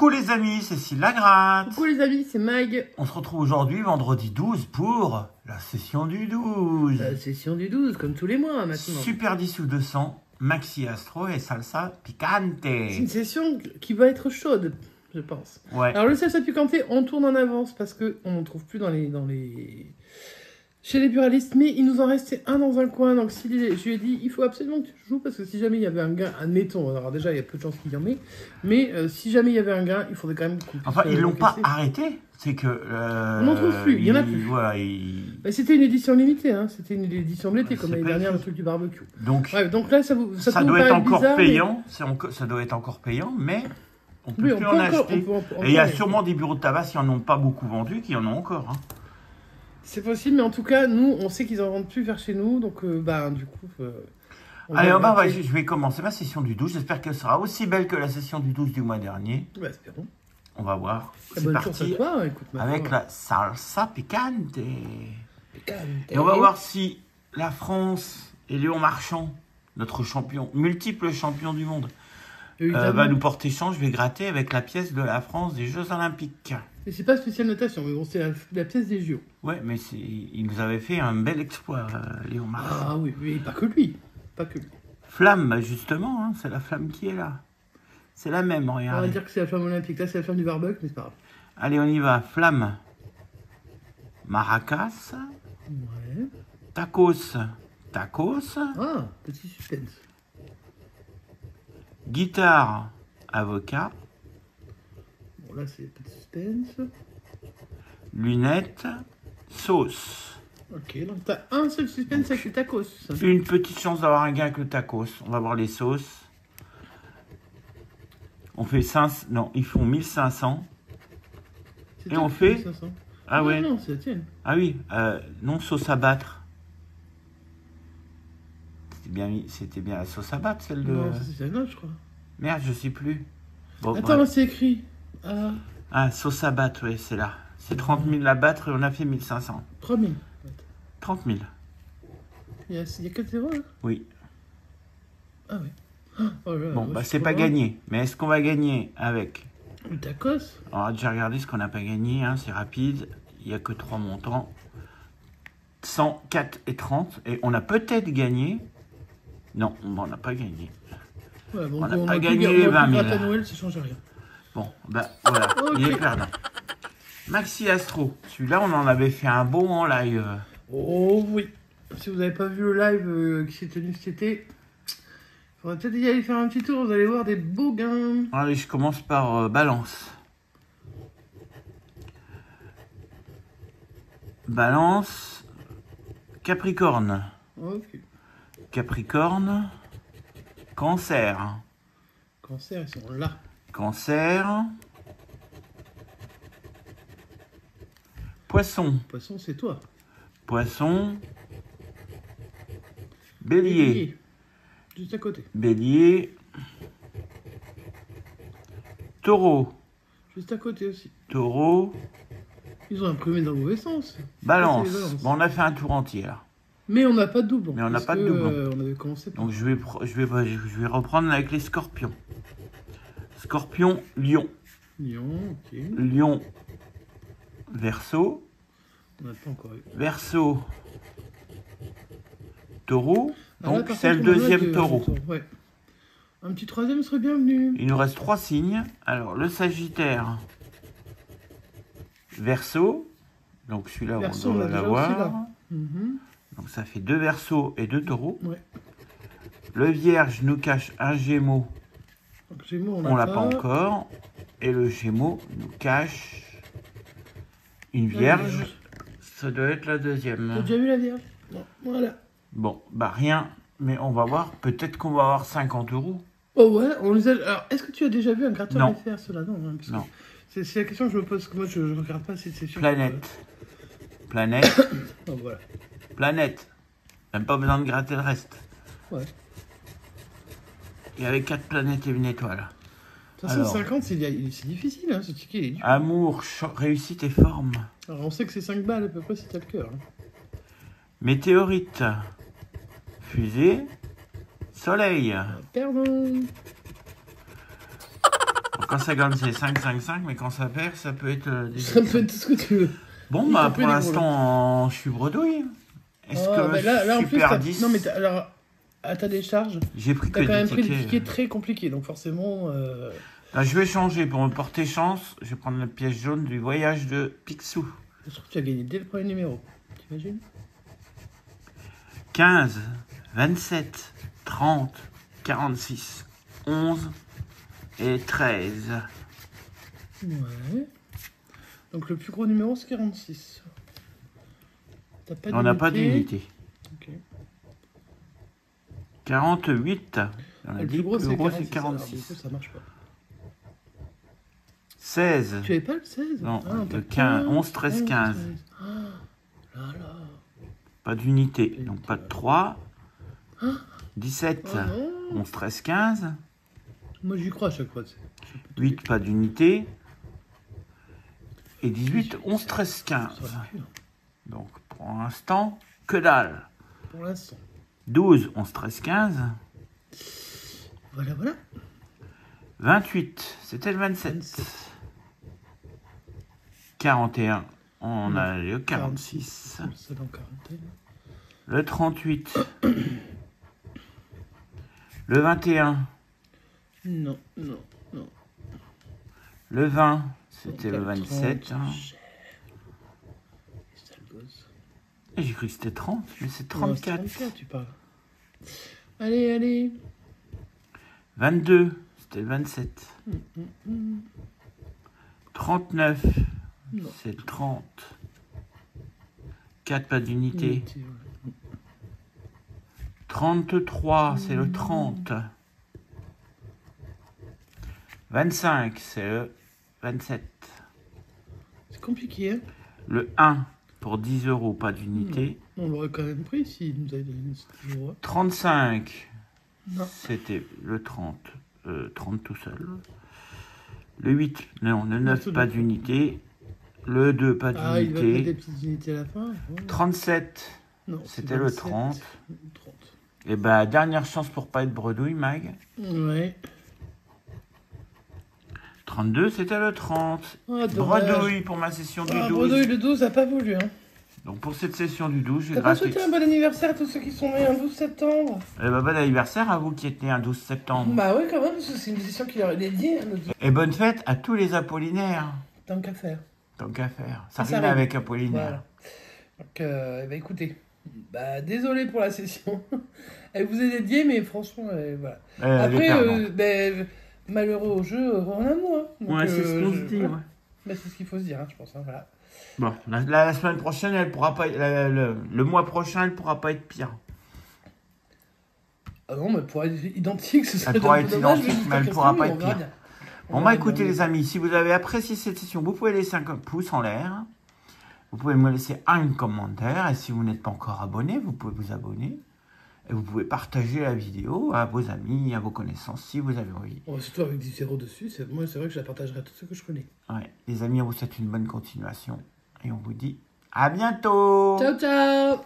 Coucou les amis, c'est Cécile Lagratte. Coucou les amis, c'est Mag. On se retrouve aujourd'hui, vendredi 12, pour la session du 12. La session du 12, comme tous les mois maintenant. Super 10 ou 200, Maxi Astro et Salsa Picante. C'est une session qui va être chaude, je pense. Ouais. Alors le salsa picante, on tourne en avance parce qu'on ne trouve plus chez les buralistes, mais il nous en restait un dans un coin. Donc je lui ai dit, il faut absolument que tu joues parce que si jamais il y avait un gain, admettons, alors déjà il y a peu de chances qu'il y en ait, mais si jamais il y avait un gain, il faudrait quand même qu'on puisse, Enfin, ils l'ont pas arrêté. C'est que... on n'en trouve plus, il y en a plus. Voilà, bah, c'était une édition limitée, hein. C'était une édition de l'été, comme l'année dernière, le truc du barbecue. Donc, ouais, donc là, ça doit être encore bizarre, payant. Mais... Ça doit être encore payant, mais on peut plus en acheter. Et il y a sûrement des bureaux de tabac qui n'en ont pas beaucoup vendu, qui en ont encore. Hein. C'est possible, mais en tout cas, nous, on sait qu'ils en vendent plus vers chez nous, donc bah, du coup... Allez, je vais commencer ma session du 12. J'espère qu'elle sera aussi belle que la session du 12 du mois dernier. Bah, espérons. On va voir. C'est parti avec la salsa picante. Et on va voir si la France et Léon Marchand, notre champion, multiple champion du monde, va nous porter chance. Je vais gratter avec la pièce de la France des Jeux Olympiques. Et c'est pas spécial notation, mais bon, c'est la pièce des JO. Ouais, mais il nous avait fait un bel exploit, Léon Marchand. Ah oui, mais pas que lui. Pas que lui. Flamme, justement, hein, c'est la flamme qui est là. C'est la même, regardez. On va dire que c'est la flamme olympique. Là, c'est la flamme du barbecue, mais c'est pas grave. Allez, on y va. Flamme. Maracas. Ouais. Tacos. Tacos. Ah, petit suspense. Guitare. Avocat. Bon, là, c'est petit suspense. Lunettes. Sauce. Ok, donc t'as un seul suspense avec le tacos. Une petite chance d'avoir un gain avec le tacos. On va voir les sauces. On fait 5... Non, ils font 1500. Et on fait... 1500. Ah ouais. Non, c'est la tienne. Ah oui, non, sauce à battre. C'était bien la sauce à battre, celle de... Non, c'est la nôtre, je crois. Merde, je sais plus. Bon, attends, c'est écrit. Ah, sauce à battre, oui, c'est là. C'est 30 000 à battre et on a fait 1500. 3 000. 30 000. Il y a 4 zéros, là? Oui. Ah oui. Oh là, bon, bah c'est pas gagné. Mais est-ce qu'on va gagner avec le tacos? On a déjà regardé ce qu'on n'a pas gagné, hein, c'est rapide. Il n'y a que 3 montants. 100, 4 et 30. Et on a peut-être gagné. Non, on n'a pas gagné. Ouais, bon, on n'a pas gagné les 20 000. À Noël, ça change rien. Bon, bah voilà, okay. Il est perdant. Maxi Astro. Celui-là, on en avait fait un bon en live. Oh oui. Si vous n'avez pas vu le live qui s'est tenu cet été, il faudrait peut-être y aller faire un petit tour. Vous allez voir des beaux gains. Allez, je commence par Balance. Balance. Capricorne. Ok. Capricorne. Cancer. Cancer, ils sont là. Cancer. Poisson. Poisson, c'est toi. Poisson. Bélier. Juste à côté. Bélier. Taureau. Juste à côté aussi. Taureau. Ils ont imprimé dans le mauvais sens. Balance. Bon, on a fait un tour entier là. Mais on n'a pas de doublon. Mais on n'a pas de doublon. On avait commencé par... Donc je vais reprendre avec les scorpions. Scorpion, lion. Lion, ok. Lion, verseau. On n'a pas encore eu. Verseau, taureau. Donc là, c'est le deuxième taureau. Ouais. Un petit troisième serait bienvenu. Il nous reste 3 signes. Alors le Sagittaire, verseau. Donc celui-là, on doit l'avoir. Donc ça fait 2 verseaux et 2 taureaux. Ouais. Le Vierge nous cache un Gémeaux. Donc, Gémeaux, on l'a pas encore. Et le Gémeaux nous cache une Vierge. Ça doit être la deuxième. T'as déjà vu la Vierge? Non. Voilà. Bon, bah rien. Mais on va voir. Peut-être qu'on va avoir 50 €. Oh ouais, on les a... Alors, est-ce que tu as déjà vu un gratteur FR, cela? Non. Hein, non. C'est la question que je me pose, parce que moi, je ne regarde pas cette session. Planète. Planète. Oh, voilà. Planète. Même pas besoin de gratter le reste. Ouais. Et avec 4 planètes et une étoile. 550, c'est difficile, hein, ce ticket il est dur. Amour, réussite et forme. Alors on sait que c'est 5 balles à peu près si t'as le cœur. Hein. Météorite. Fusée. Soleil. Pardon. Quand ça gagne, c'est 5-5-5, mais quand ça perd, ça peut être... Ça peut être tout ce que tu veux. Bon, bah, pour l'instant, je suis bredouille. Est-ce que bah là, en plus, Super 10... Non, mais alors, à ta décharge, j'ai pris que t'as quand même des pris des tickets très compliqués, donc forcément... Là, je vais changer pour me porter chance. Je vais prendre la pièce jaune du voyage de Picsou. Je trouve que tu as gagné dès le premier numéro. T'imagines? 15, 27, 30, 46, 11 et 13. Ouais. Donc le plus gros numéro, c'est 46. On n'a pas d'unité. Ok. 48. On a Le dit plus gros, c'est 46. 46. Alors, du coup, ça marche pas. 16. Tu avais pas le 16? Non, le 15, 11, 13, 15. Oh là là. Pas d'unité, donc pas de 3. 17, Oh 11, 13, 15. Moi, j'y crois à chaque fois. 8, pas d'unité. Et 18, 11, 13, 15. Donc, pour l'instant, que dalle. Pour l'instant. 12, 11, 13, 15. Voilà, voilà. 28, c'était le 27. 41, on a le 46. C'est dans quarantaine. Le 38. Le 21. Non, non, non. Le 20, c'était le 27. Hein. J'ai cru que c'était 30, mais c'est 34. Non, 34, tu parles. Allez, allez. 22, c'était le 27. 39, c'est le 30. 4, pas d'unité. 33, c'est le 30. 25, c'est le 27. C'est compliqué, hein? Le 1, pour 10 €, pas d'unité. On l'aurait quand même pris s'il nous avait donné ce numéro. 35, c'était le 30. 30 tout seul. Le 8, non, le 9, pas d'unité. Le 2, pas d'unité. Ah, il va mettre des petites unités à la fin. Ouais. 37, c'était le 30. Et bah, dernière chance pour pas être bredouille, Mag. Ouais. 32, c'était le 30. Oh, bredouille pour ma session du 12. Bredouille, le 12 n'a pas voulu. Hein. Donc pour cette session du 12, j'ai T'as pas souhaité un bon anniversaire à tous ceux qui sont nés un 12 septembre? Eh bah, bon anniversaire à vous qui êtes nés un 12 septembre. Bah oui, quand même, parce que c'est une session qui leur est dédiée. Et bonne fête à tous les Apollinaires. Tant qu'à faire. Tant qu'à faire. Ça rime avec Apollinaire. Voilà. Donc, bah écoutez, désolé pour la session. Elle vous est dédiée, mais franchement, voilà. Après, malheureux au jeu, en amour. Hein. Ouais, c'est ce qu'on se dit, ouais. Bah, c'est ce qu'il faut se dire, hein, je pense. Hein, voilà. Bon, la semaine prochaine, elle pourra pas. Le mois prochain, elle pourra pas être pire. Ah non, mais elle pourra être identique. Elle pourra être identique, mais elle pourra pas être pire. Bon, bah écoutez, les amis, si vous avez apprécié cette session, vous pouvez laisser un pouce en l'air. Vous pouvez me laisser un commentaire. Et si vous n'êtes pas encore abonné, vous pouvez vous abonner. Et vous pouvez partager la vidéo à vos amis, à vos connaissances, si vous avez envie. Surtout avec du 0 dessus, moi c'est vrai que je la partagerai à tous ceux que je connais. Ouais, les amis, on vous souhaite une bonne continuation. Et on vous dit à bientôt. Ciao, ciao.